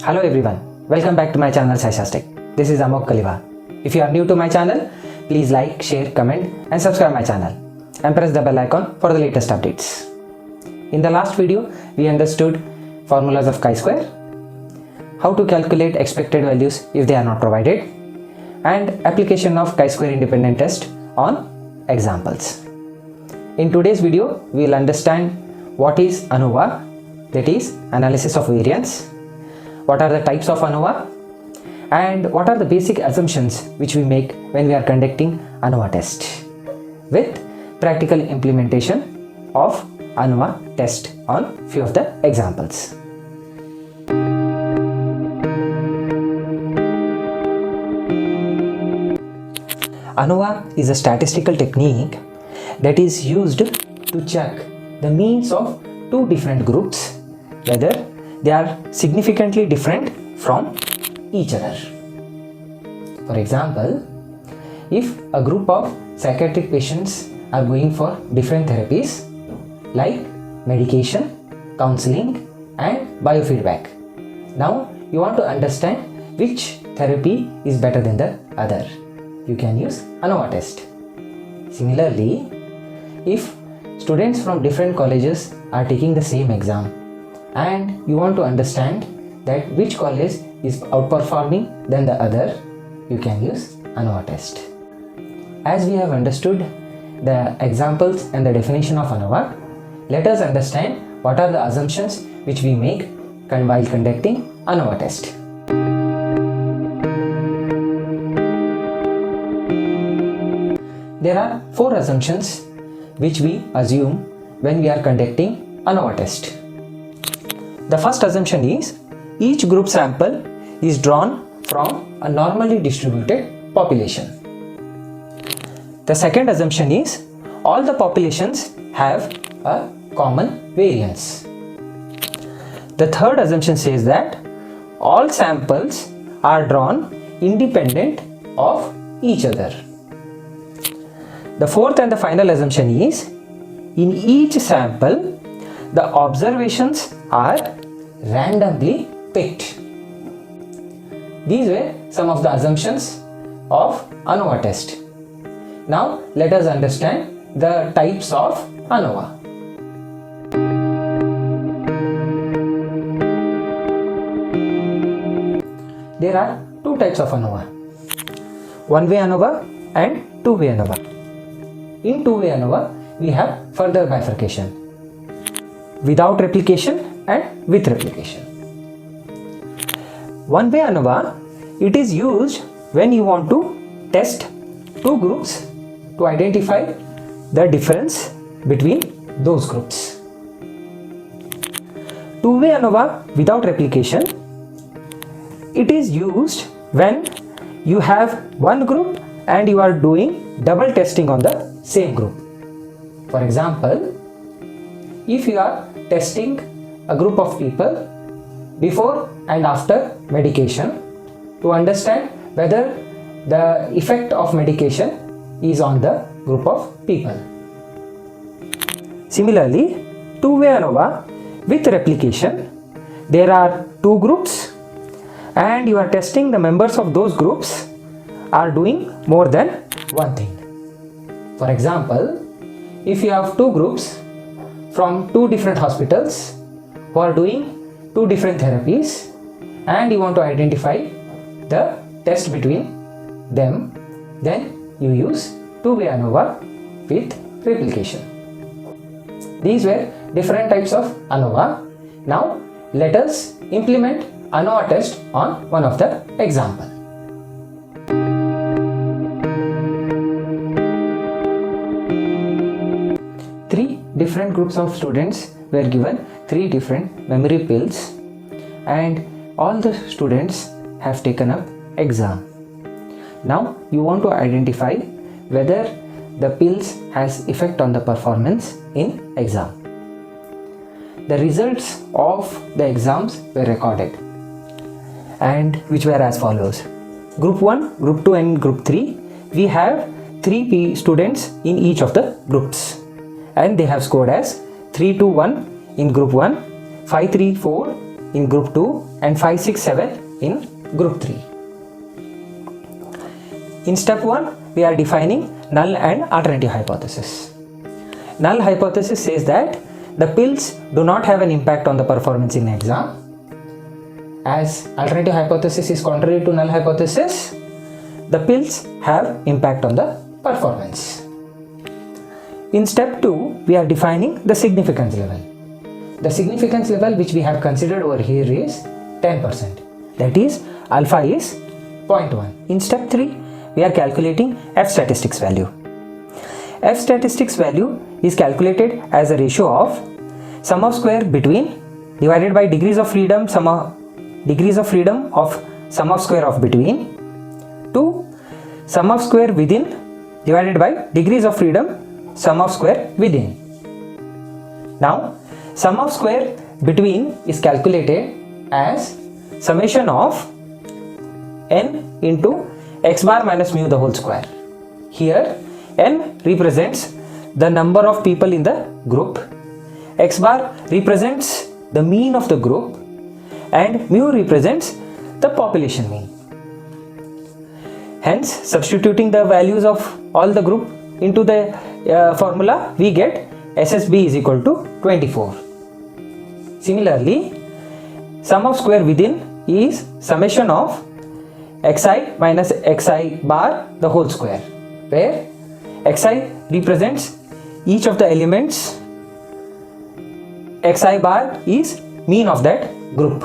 Hello everyone, welcome back to my channel SciShasTech. This is Amok Kaliva. If you are new to my channel, please like, share, comment and subscribe my channel and press the bell icon for the latest updates. In the last video, we understood formulas of chi-square, how to calculate expected values if they are not provided, and application of chi-square independent test on examples. In today's video, we will understand what is ANOVA, that is analysis of variance, what are the types of ANOVA, and what are the basic assumptions which we make when we are conducting ANOVA test, with practical implementation of ANOVA test on few of the examples. ANOVA is a statistical technique that is used to check the means of two different groups, whether they are significantly different from each other. For example, if a group of psychiatric patients are going for different therapies like medication, counseling and biofeedback. Now you want to understand which therapy is better than the other. You can use ANOVA test. Similarly, if students from different colleges are taking the same exam and you want to understand that which college is outperforming than the other, you can use ANOVA test. As we have understood the examples and the definition of ANOVA, let us understand what are the assumptions which we make while conducting ANOVA test. There are four assumptions which we assume when we are conducting ANOVA test. The first assumption is each group sample is drawn from a normally distributed population. The second assumption is all the populations have a common variance. The third assumption says that all samples are drawn independent of each other. The fourth and the final assumption is in each sample the observations are randomly picked. These were some of the assumptions of ANOVA test. Now let us understand the types of ANOVA. There are two types of ANOVA, one-way ANOVA and two-way ANOVA. In two-way ANOVA, we have further bifurcation, without replication and with replication. One-way ANOVA, it is used when you want to test two groups to identify the difference between those groups. Two-way ANOVA without replication, it is used when you have one group and you are doing double testing on the same group. For example, if you are testing a group of people before and after medication to understand whether the effect of medication is on the group of people. Similarly, two-way ANOVA with replication, there are two groups and you are testing the members of those groups are doing more than one thing. For example, if you have two groups from two different hospitals who are doing two different therapies and you want to identify the test between them, then you use two-way ANOVA with replication. These were different types of ANOVA. Now let us implement ANOVA test on one of the examples. Three different groups of students were given three different memory pills and all the students have taken up exam. Now you want to identify whether the pills has effect on the performance in exam. The results of the exams were recorded and which were as follows. Group 1, Group 2 and Group 3, we have 3 students in each of the groups and they have scored as 321 in Group 1, 534 in group 2 and 5, 6, 7 in group 3. In step 1, we are defining null and alternative hypothesis. Null hypothesis says that the pills do not have an impact on the performance in exam. As alternative hypothesis is contrary to null hypothesis, the pills have impact on the performance. In step 2, we are defining the significance level. The significance level which we have considered over here is 10%. That is, alpha is 0.1. In step 3, we are calculating F statistics value. F statistics value is calculated as a ratio of sum of square between divided by degrees of freedom degrees of freedom of sum of square of between to sum of square within divided by degrees of freedom sum of square within. Now, sum of square between is calculated as summation of n into x bar minus mu the whole square. Here n represents the number of people in the group, x bar represents the mean of the group, and mu represents the population mean. Hence, substituting the values of all the group into the formula, we get SSB is equal to 24. Similarly, sum of square within is summation of xi minus xi bar the whole square, where xi represents each of the elements, xi bar is mean of that group.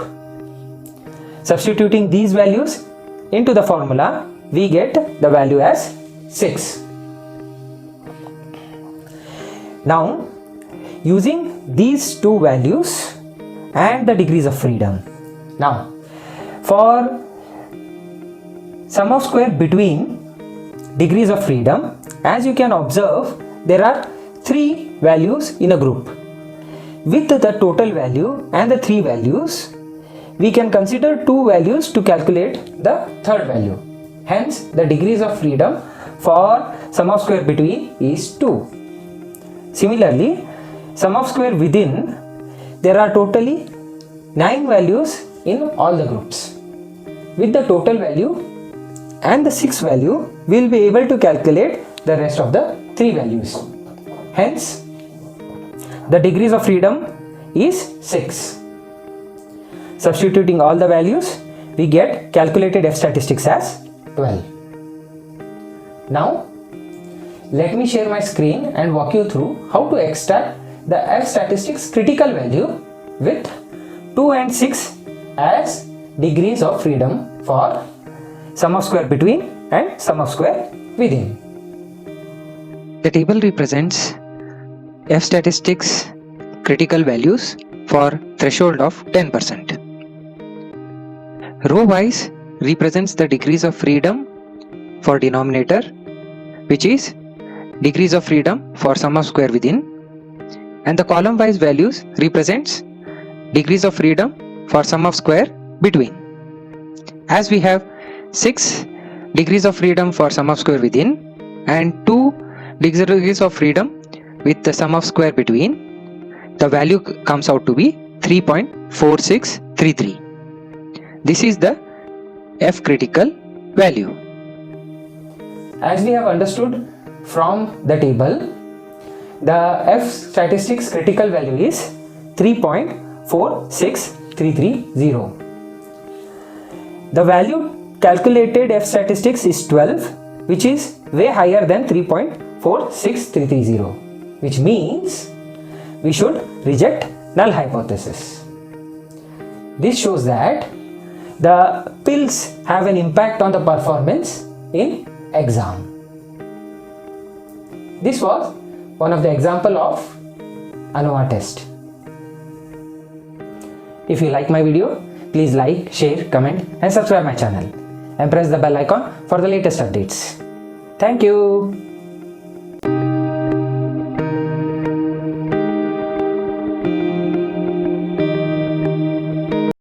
Substituting these values into the formula, we get the value as 6. Now, using these two values and the degrees of freedom. Now, for sum of square between degrees of freedom, as you can observe, there are 3 values in a group. With the total value and the 3 values, we can consider 2 values to calculate the third value. Hence, the degrees of freedom for sum of square between is 2. Similarly, sum of square within, there are totally 9 values in all the groups. With the total value and the 6th value, we will be able to calculate the rest of the 3 values. Hence, the degrees of freedom is 6. Substituting all the values, we get calculated F statistics as 12. Now, let me share my screen and walk you through how to extract the F statistics critical value with 2 and 6 as degrees of freedom for sum of square between and sum of square within. The table represents F statistics critical values for threshold of 10%. Row wise represents the degrees of freedom for denominator, which is degrees of freedom for sum of square within, and the column wise values represents degrees of freedom for sum of square between. As we have 6 degrees of freedom for sum of square within and 2 degrees of freedom with the sum of square between, the value comes out to be 3.4633. This is the F critical value. As we have understood from the table, the F statistics critical value is 3.46330. The value calculated F statistics is 12, which is way higher than 3.46330, which means we should reject null hypothesis. This shows that the pills have an impact on the performance in exam. This was one of the example of ANOVA test. If you like my video, please like, share, comment and subscribe my channel and press the bell icon for the latest updates. Thank you.